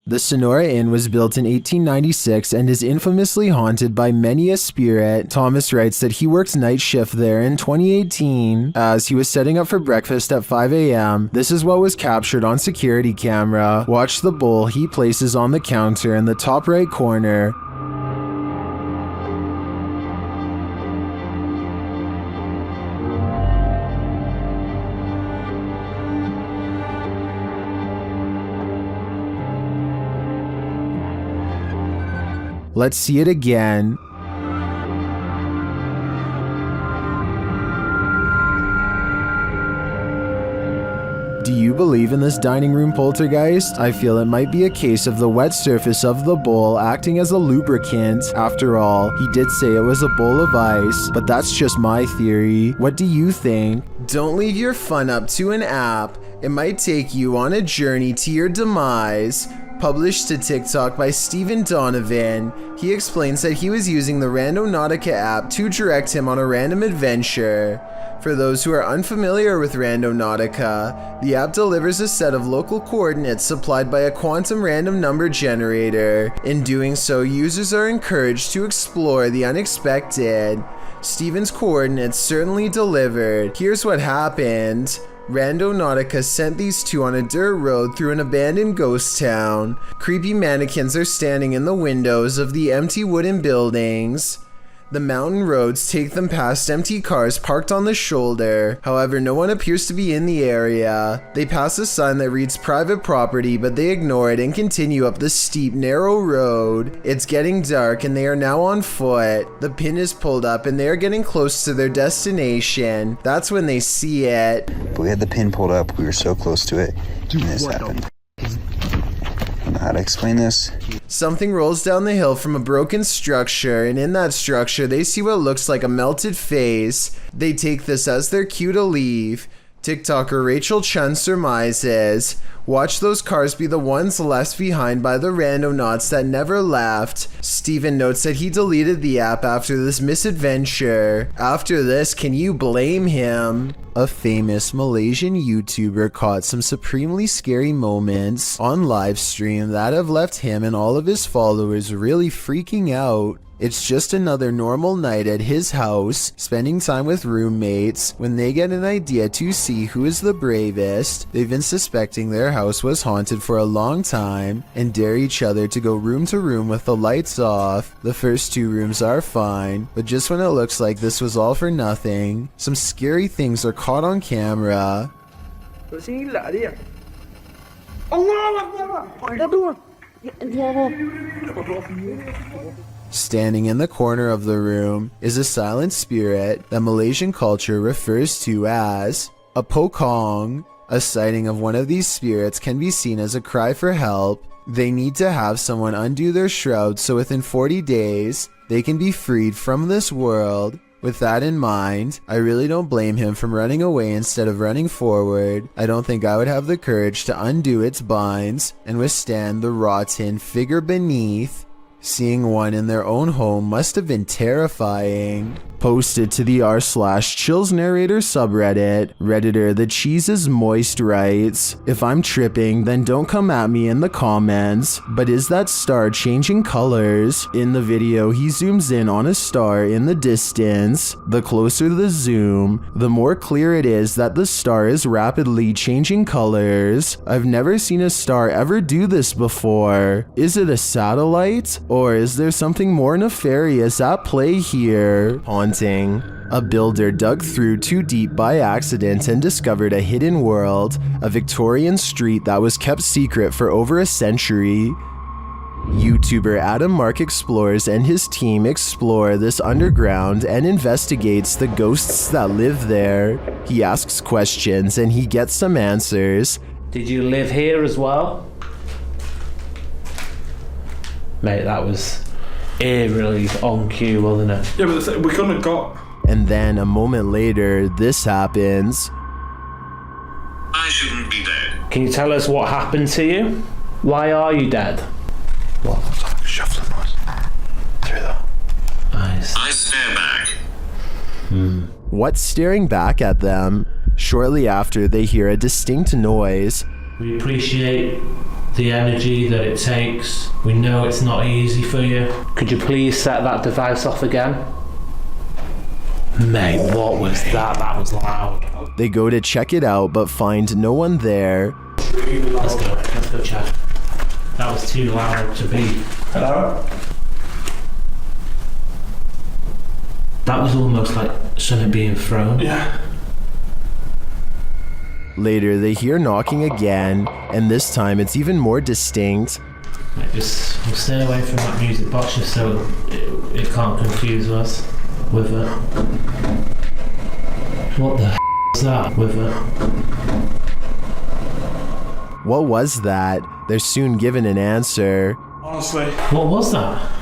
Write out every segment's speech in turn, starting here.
The Sonora Inn was built in 1896 and is infamously haunted by many a spirit. Thomas writes that he worked night shift there in 2018 as he was setting up for breakfast at 5 a.m. This is what was captured on security camera. Watch the bowl he places on the counter in the top right corner. Let's see it again. Do you believe in this dining room poltergeist? I feel it might be a case of the wet surface of the bowl acting as a lubricant. After all, he did say it was a bowl of ice, but that's just my theory. What do you think? Don't leave your fun up to an app. It might take you on a journey to your demise. Published to TikTok by Stephen Donovan, he explains that he was using the Randonautica app to direct him on a random adventure. For those who are unfamiliar with Randonautica, the app delivers a set of local coordinates supplied by a quantum random number generator. In doing so, users are encouraged to explore the unexpected. Stephen's coordinates certainly delivered. Here's what happened. Randonautica sent these two on a dirt road through an abandoned ghost town. Creepy mannequins are standing in the windows of the empty wooden buildings. The mountain roads take them past empty cars parked on the shoulder. However, no one appears to be in the area. They pass a sign that reads private property, but they ignore it and continue up the steep, narrow road. It's getting dark and they are now on foot. The pin is pulled up and they are getting close to their destination. That's when they see it. But we had the pin pulled up. We were so close to it. And this happened. I don't know how to explain this. Something rolls down the hill from a broken structure, and in that structure they see what looks like a melted face. They take this as their cue to leave. TikToker Rachel Chun surmises, watch those cars be the ones left behind by the randonauts that never left. Steven notes that he deleted the app after this misadventure. After this, can you blame him? A famous Malaysian YouTuber caught some supremely scary moments on livestream that have left him and all of his followers really freaking out. It's just another normal night at his house, spending time with roommates, when they get an idea to see who is the bravest. They've been suspecting their house was haunted for a long time, and dare each other to go room to room with the lights off. The first two rooms are fine, but just when it looks like this was all for nothing, some scary things are caught on camera. Standing in the corner of the room is a silent spirit that Malaysian culture refers to as a pokong. A sighting of one of these spirits can be seen as a cry for help. They need to have someone undo their shroud so within 40 days, they can be freed from this world. With that in mind, I really don't blame him from running away instead of running forward. I don't think I would have the courage to undo its binds and withstand the rotten figure beneath. Seeing one in their own home must have been terrifying. Posted to the r/chills narrator subreddit, Redditor The Cheese is Moist writes, if I'm tripping, then don't come at me in the comments, but is that star changing colors? In the video, he zooms in on a star in the distance. The closer the zoom, the more clear it is that the star is rapidly changing colors. I've never seen a star ever do this before. Is it a satellite? Or is there something more nefarious at play here? A builder dug through too deep by accident and discovered a hidden world, a Victorian street that was kept secret for over a century. YouTuber Adam Mark Explores and his team explore this underground and investigates the ghosts that live there. He asks questions and he gets some answers. Did you live here as well? Mate, that was eerily on cue, wasn't it? Yeah, but we couldn't have got... And then a moment later, this happens. I shouldn't be dead. Can you tell us what happened to you? Why are you dead? What was like shuffling noise through the eyes? I stare back. What's staring back at them? Shortly after, they hear a distinct noise. We appreciate the energy that it takes. We know it's not easy for you. Could you please set that device off again? Mate, what was that? That was loud. They go to check it out but find no one there. Let's go check. That was too loud to be. Hello? That was almost like something being thrown. Yeah. Later, they hear knocking again, and this time it's even more distinct. Mate, just we'll stay away from that music box just so it can't confuse us with it. What the is that with it? What was that? They're soon given an answer. Honestly. What was that?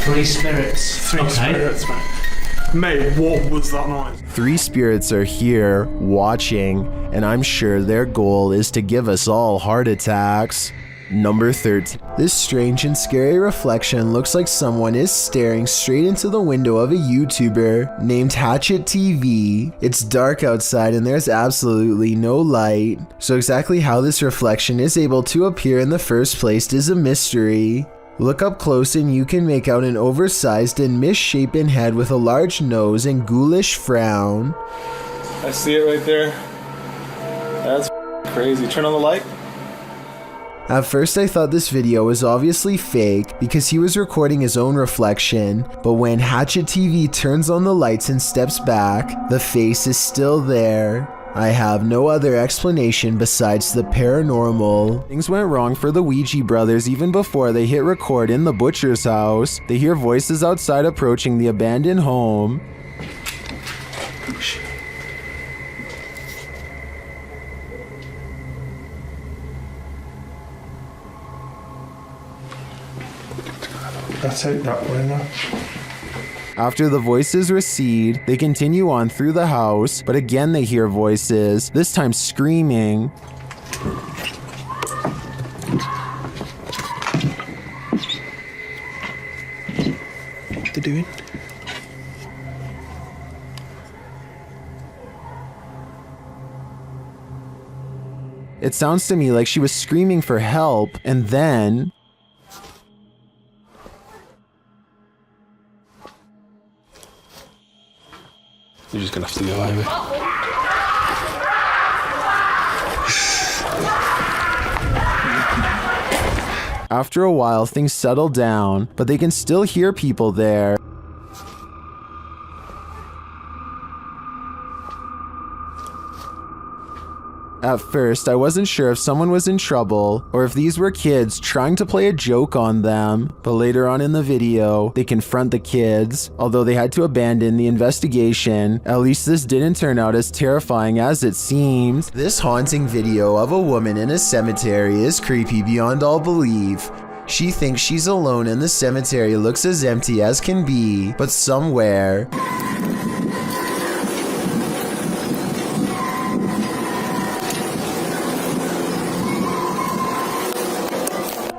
Three spirits. Three spirits, mate. Mate, what was that noise? 3 spirits are here, watching, and I'm sure their goal is to give us all heart attacks. Number 13. This strange and scary reflection looks like someone is staring straight into the window of a YouTuber named Hatchet TV. It's dark outside and there's absolutely no light, so exactly how this reflection is able to appear in the first place is a mystery. Look up close and you can make out an oversized and misshapen head with a large nose and ghoulish frown. I see it right there. That's crazy. Turn on the light. At first I thought this video was obviously fake because he was recording his own reflection, but when Hatchet TV turns on the lights and steps back, the face is still there. I have no other explanation besides the paranormal. Things went wrong for the Ouija brothers even before they hit record in the butcher's house. They hear voices outside approaching the abandoned home. That's out that way now. After the voices recede, they continue on through the house, but again they hear voices, this time screaming. What they doing? It sounds to me like she was screaming for help, and then... You're just gonna have to go over. After a while, things settle down, but they can still hear people there. At first, I wasn't sure if someone was in trouble or if these were kids trying to play a joke on them, but later on in the video, they confront the kids. Although they had to abandon the investigation, at least this didn't turn out as terrifying as it seemed. This haunting video of a woman in a cemetery is creepy beyond all belief. She thinks she's alone and the cemetery looks as empty as can be, but somewhere...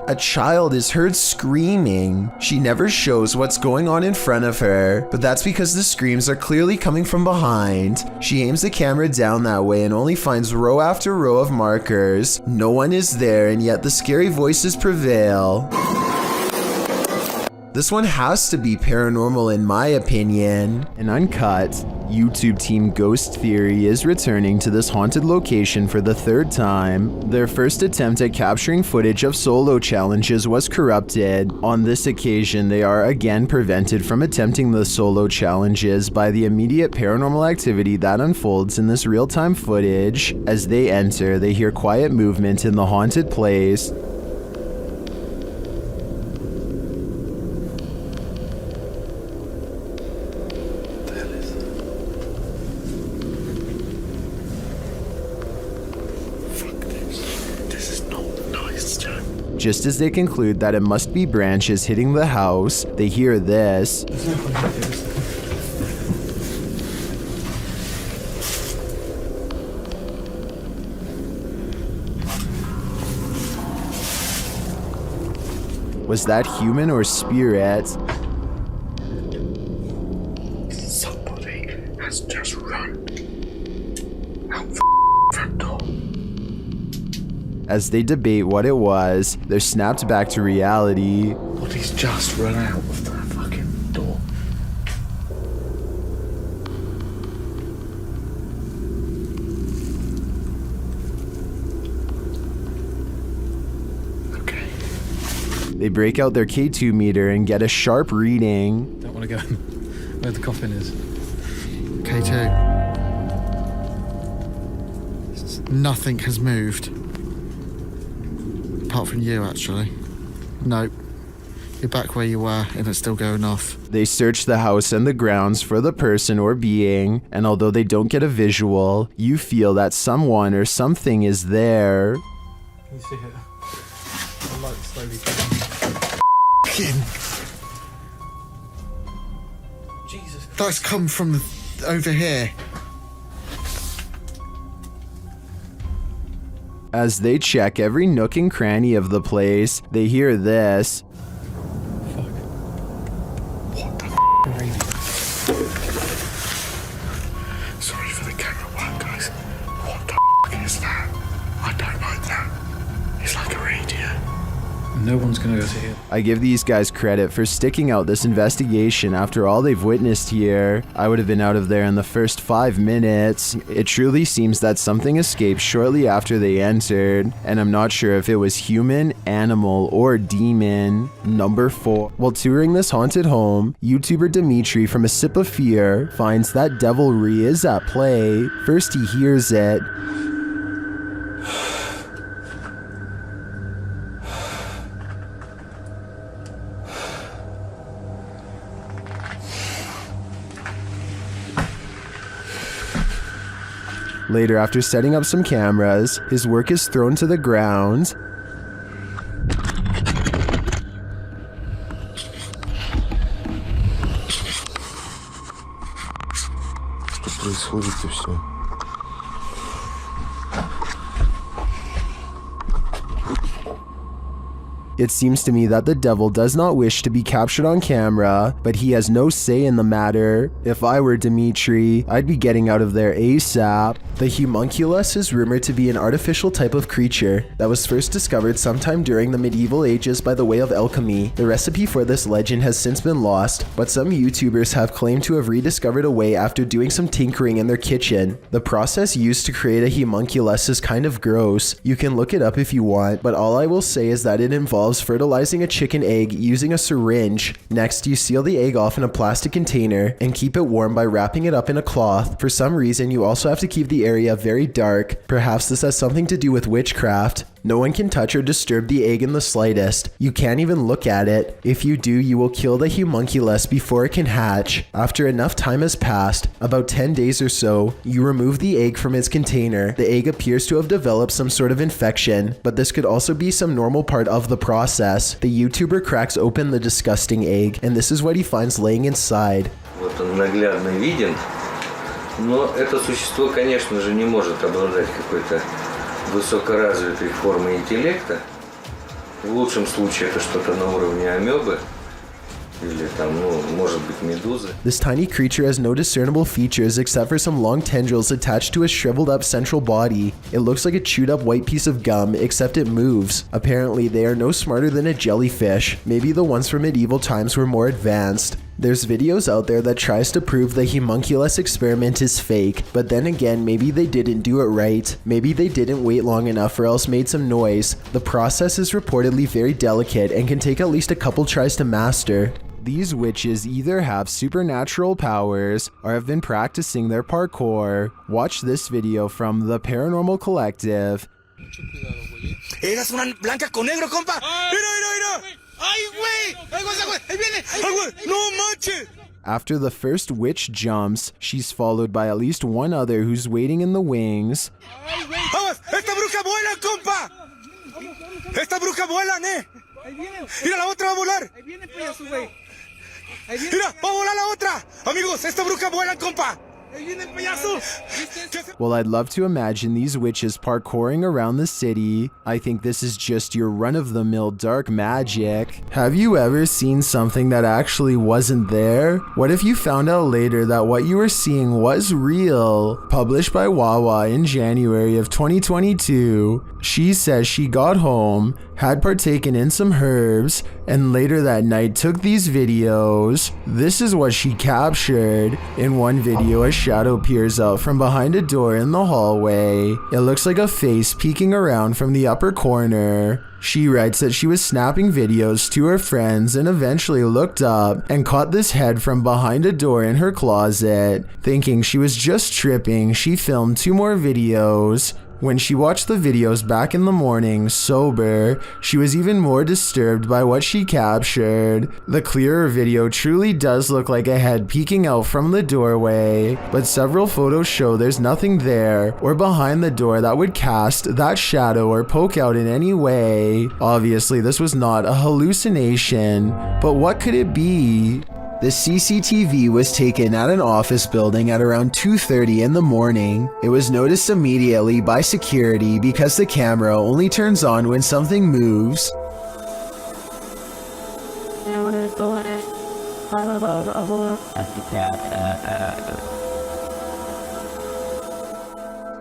a child is heard screaming. She never shows what's going on in front of her, but that's because the screams are clearly coming from behind. She aims the camera down that way and only finds row after row of markers. No one is there, and yet the scary voices prevail. This one has to be paranormal in my opinion. An uncut YouTube team Ghost Theory is returning to this haunted location for the 3rd time. Their first attempt at capturing footage of solo challenges was corrupted. On this occasion, they are again prevented from attempting the solo challenges by the immediate paranormal activity that unfolds in this real-time footage. As they enter, they hear quiet movement in the haunted place. Just as they conclude that it must be branches hitting the house, they hear this. Was that human or spirit? Someone. Just run. Out the front door. As they debate what it was, they're snapped back to reality. But he's just run out of that fucking door. Okay. They break out their K2 meter and get a sharp reading. Don't want to go where the coffin is. K2. Nothing has moved. Apart from you, actually. Nope. You're back where you were, and it's still going off. They search the house and the grounds for the person or being, and although they don't get a visual, you feel that someone or something is there. Can you see it? The light slowly Jesus. That's come from over here. As they check every nook and cranny of the place, they hear this. Fuck. What the Sorry for the camera work, guys. What the is that? I don't like that. It's like a radio. No one's gonna go to here. I give these guys credit for sticking out this investigation after all they've witnessed here. I would have been out of there in the first 5 minutes. It truly seems that something escaped shortly after they entered, and I'm not sure if it was human, animal, or demon. Number 4. While touring this haunted home, YouTuber Dimitri from A Sip of Fear finds that devilry is at play. First he hears it. Later, after setting up some cameras, his work is thrown to the ground. Что происходит-то все? It seems to me that the devil does not wish to be captured on camera, but he has no say in the matter. If I were Dimitri, I'd be getting out of there ASAP. The Humulus is rumored to be an artificial type of creature that was first discovered sometime during the medieval ages by the way of alchemy. The recipe for this legend has since been lost, but some YouTubers have claimed to have rediscovered a way after doing some tinkering in their kitchen. The process used to create a Humulus is kind of gross. You can look it up if you want, but all I will say is that it involves fertilizing a chicken egg using a syringe. Next, you seal the egg off in a plastic container and keep it warm by wrapping it up in a cloth. For some reason, you also have to keep the area very dark. Perhaps this has something to do with witchcraft. No one can touch or disturb the egg in the slightest. You can't even look at it. If you do, you will kill the Humulus before it can hatch. After enough time has passed, about 10 days or so, you remove the egg from its container. The egg appears to have developed some sort of infection, but this could also be some normal part of the process. The YouTuber cracks open the disgusting egg, and this is what he finds laying inside. Вот он наглядно виден, но это существо, конечно же, не может обладать какой-то высокоразвитой формой интеллекта. В лучшем случае это что-то на уровне амебы или там, может быть, медузы. This tiny creature has no discernible features except for some long tendrils attached to a shriveled up central body. It looks like a chewed up white piece of gum, except it moves. Apparently, they are no smarter than a jellyfish. Maybe the ones from medieval times were more advanced. There's videos out there that tries to prove the Humulus experiment is fake, but then again, maybe they didn't do it right. Maybe they didn't wait long enough or else made some noise. The process is reportedly very delicate and can take at least a couple tries to master. These witches either have supernatural powers or have been practicing their parkour. Watch this video from the Paranormal Collective. Eras una blanca con negro, compa. Mira. ¡Ay, güey! ¡Ay, güey! ¡Ahí viene! ¡Ay, güey! ¡No manches! After the first witch jumps, she's followed by at least one other who's waiting in the wings. ¡Vamos! ¡Esta bruja vuela, compa! ¡Esta bruja vuela, ¡Mira, la otra va a volar! ¡Ahí viene, payaso, güey! ¡Mira, va a volar la otra! Amigos, esta bruja vuela, compa! Well, I'd love to imagine these witches parkouring around the city. I think this is just your run-of-the-mill dark magic. Have you ever seen something that actually wasn't there? What if you found out later that what you were seeing was real? Published by Wawa in January of 2022, she says she got home, had partaken in some herbs, and later that night took these videos. This is what she captured. In one video, a shadow peers out from behind a door in the hallway. It looks like a face peeking around from the upper corner. She writes that she was snapping videos to her friends and eventually looked up and caught this head from behind a door in her closet. Thinking she was just tripping, she filmed 2 more videos. When she watched the videos back in the morning, sober, she was even more disturbed by what she captured. The clearer video truly does look like a head peeking out from the doorway, but several photos show there's nothing there or behind the door that would cast that shadow or poke out in any way. Obviously, this was not a hallucination, but what could it be? The CCTV was taken at an office building at around 2:30 in the morning. It was noticed immediately by security because the camera only turns on when something moves.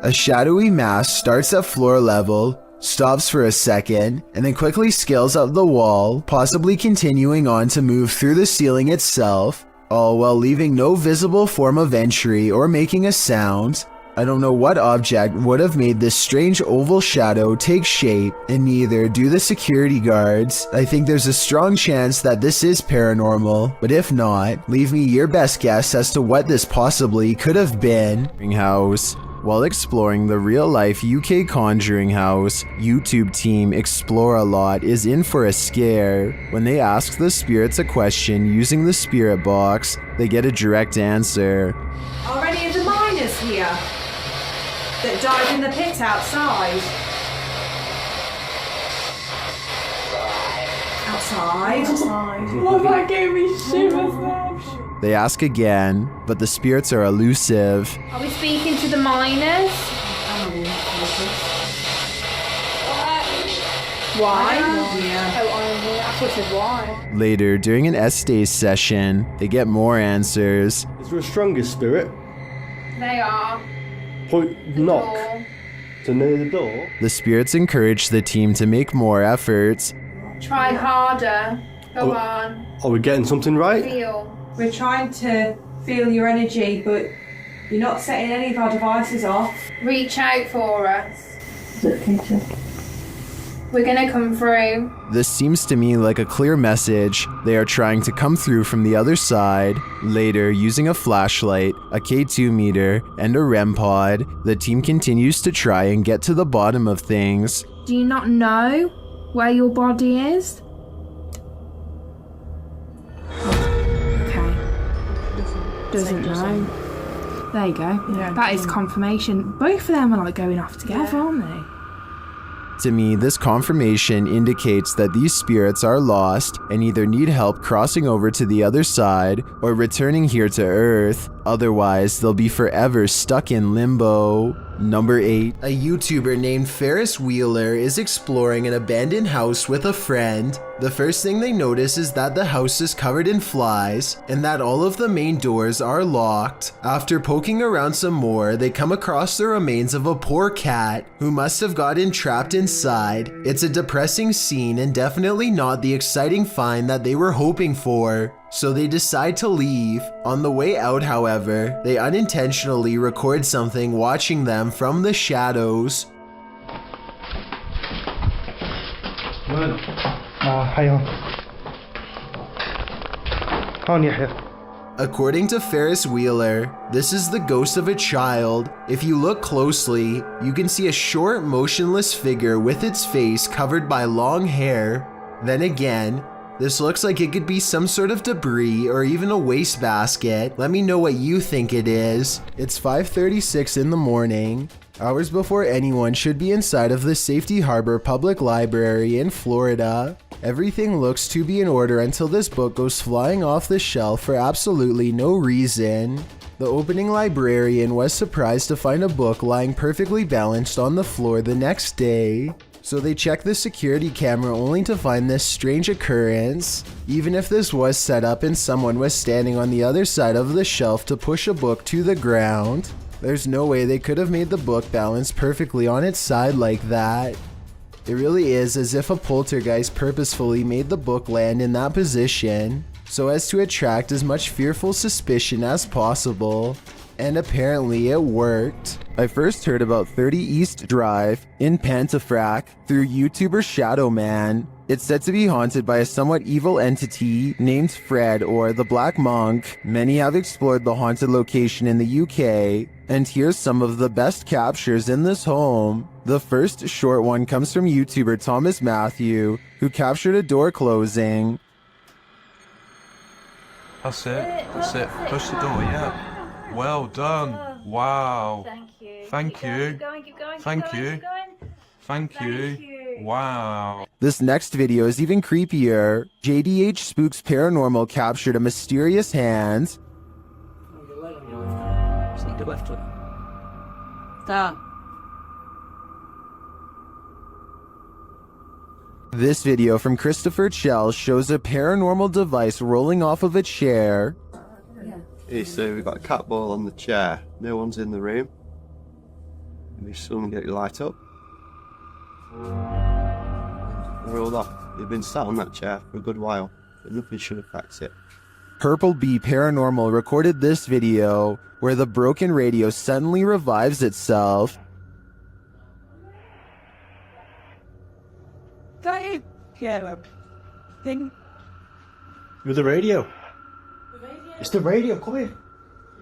A shadowy mass starts at floor level, stops for a second, and then quickly scales up the wall, possibly continuing on to move through the ceiling itself, all while leaving no visible form of entry or making a sound. I don't know what object would have made this strange oval shadow take shape, and neither do the security guards. I think there's a strong chance that this is paranormal, but if not, leave me your best guess as to what this possibly could have been. House. While exploring the real-life UK Conjuring House, YouTube team Explore a Lot is in for a scare. When they ask the spirits a question using the spirit box, they get a direct answer. Are any of the miners here that died in the pit outside? Outside? Well, that gave me shivers now. They ask again, but the spirits are elusive. Are we speaking to the miners? Why? Yeah. Oh, I thought it said why. Later, during an Estes session, they get more answers. Is there a stronger spirit? They are. Point knock to near the door. The spirits encourage the team to make more efforts. Try harder. Go on. Are we getting something right? Feel. We're trying to feel your energy, but you're not setting any of our devices off. Reach out for us. We're gonna come through. This seems to me like a clear message. They are trying to come through from the other side. Later, using a flashlight, a K2 meter, and a REM pod, the team continues to try and get to the bottom of things. Do you not know where your body is? Doesn't know. There you go. Yeah, that is confirmation. Both of them are like going off together, aren't they? To me, this confirmation indicates that these spirits are lost and either need help crossing over to the other side or returning here to Earth. Otherwise, they'll be forever stuck in limbo. Number 8. A YouTuber named Ferris Wheeler is exploring an abandoned house with a friend. The first thing they notice is that the house is covered in flies and that all of the main doors are locked. After poking around some more, they come across the remains of a poor cat who must have gotten trapped inside. It's a depressing scene and definitely not the exciting find that they were hoping for. So they decide to leave. On the way out, however, they unintentionally record something watching them from the shadows. According to Ferris Wheeler, this is the ghost of a child. If you look closely, you can see a short, motionless figure with its face covered by long hair. Then again, this looks like it could be some sort of debris or even a wastebasket. Let me know what you think it is. It's 5:36 in the morning, hours before anyone should be inside of the Safety Harbor Public Library in Florida. Everything looks to be in order until this book goes flying off the shelf for absolutely no reason. The opening librarian was surprised to find a book lying perfectly balanced on the floor the next day. So they checked the security camera only to find this strange occurrence. Even if this was set up and someone was standing on the other side of the shelf to push a book to the ground, there's no way they could have made the book balance perfectly on its side like that. It really is as if a poltergeist purposefully made the book land in that position, so as to attract as much fearful suspicion as possible. And apparently it worked. I first heard about 30 East Drive in Pontefract through YouTuber Shadowman. It's said to be haunted by a somewhat evil entity named Fred or the Black Monk. Many have explored the haunted location in the UK, and here's some of the best captures in this home. The first short one comes from YouTuber Thomas Matthew, who captured a door closing. That's it. That's it. Push the door, yeah. Well done. Wow. Thank you. Thank you. Keep going, keep going, Thank keep going, you. keep going. Thank you. Wow. This next video is even creepier. JDH Spooks Paranormal captured a mysterious hand. Sneak left foot. Stop. This video from Christopher Chell shows a paranormal device rolling off of a chair. Here, so we've got a cat ball on the chair. No one's in the room. Maybe someone get it light up. Rolled off. They've been sat on that chair for a good while, but nothing should affect it. Purple Bee Paranormal recorded this video where the broken radio suddenly revives itself. That is thing. With the radio. It's the radio, come here.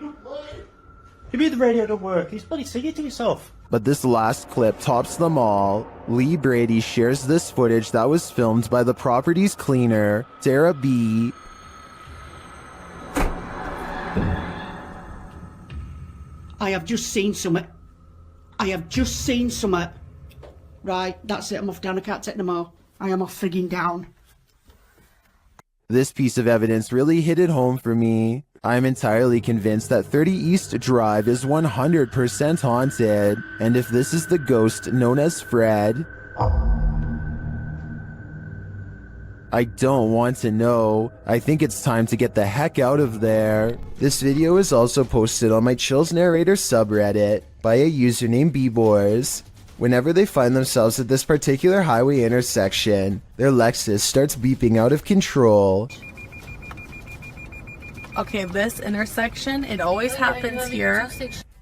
You mean the radio don't work? He's bloody singing to yourself. But this last clip tops them all. Lee Brady shares this footage that was filmed by the property's cleaner, Sarah B. I have just seen something. Right, that's it, I'm off down, I can't take no more. I am off frigging down. This piece of evidence really hit it home for me. I'm entirely convinced that 30 East Drive is 100% haunted, and if this is the ghost known as Fred, I don't want to know. I think it's time to get the heck out of there. This video is also posted on my Chills Narrator subreddit by a user named Bboars. Whenever they find themselves at this particular highway intersection, their Lexus starts beeping out of control. Okay, this intersection, it always happens here.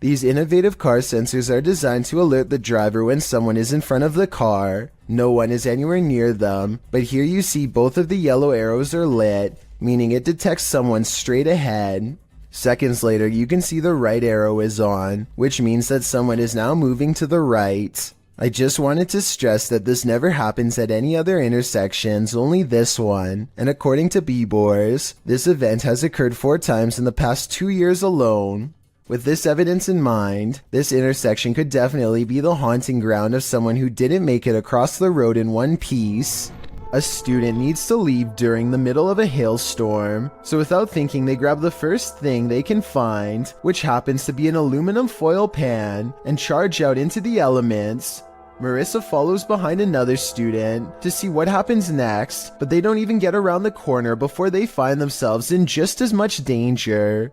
These innovative car sensors are designed to alert the driver when someone is in front of the car. No one is anywhere near them, but here you see both of the yellow arrows are lit, meaning it detects someone straight ahead. Seconds later, you can see the right arrow is on, which means that someone is now moving to the right. I just wanted to stress that this never happens at any other intersections, only this one. And according to Bboars, this event has occurred 4 times in the past 2 years alone. With this evidence in mind, this intersection could definitely be the haunting ground of someone who didn't make it across the road in one piece. A student needs to leave during the middle of a hailstorm, so without thinking they grab the first thing they can find, which happens to be an aluminum foil pan, and charge out into the elements. Marissa follows behind another student to see what happens next, but they don't even get around the corner before they find themselves in just as much danger.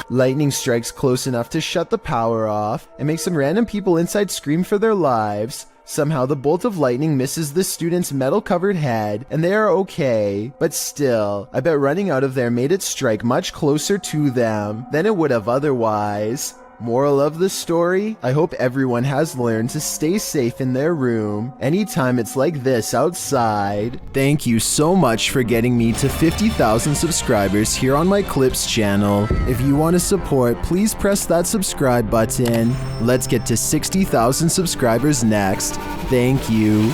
Lightning strikes close enough to shut the power off and make some random people inside scream for their lives. Somehow the bolt of lightning misses the student's metal-covered head and they are okay, but still, I bet running out of there made it strike much closer to them than it would have otherwise. Moral of the story? I hope everyone has learned to stay safe in their room anytime it's like this outside. Thank you so much for getting me to 50,000 subscribers here on my Clips channel. If you want to support, please press that subscribe button. Let's get to 60,000 subscribers next. Thank you.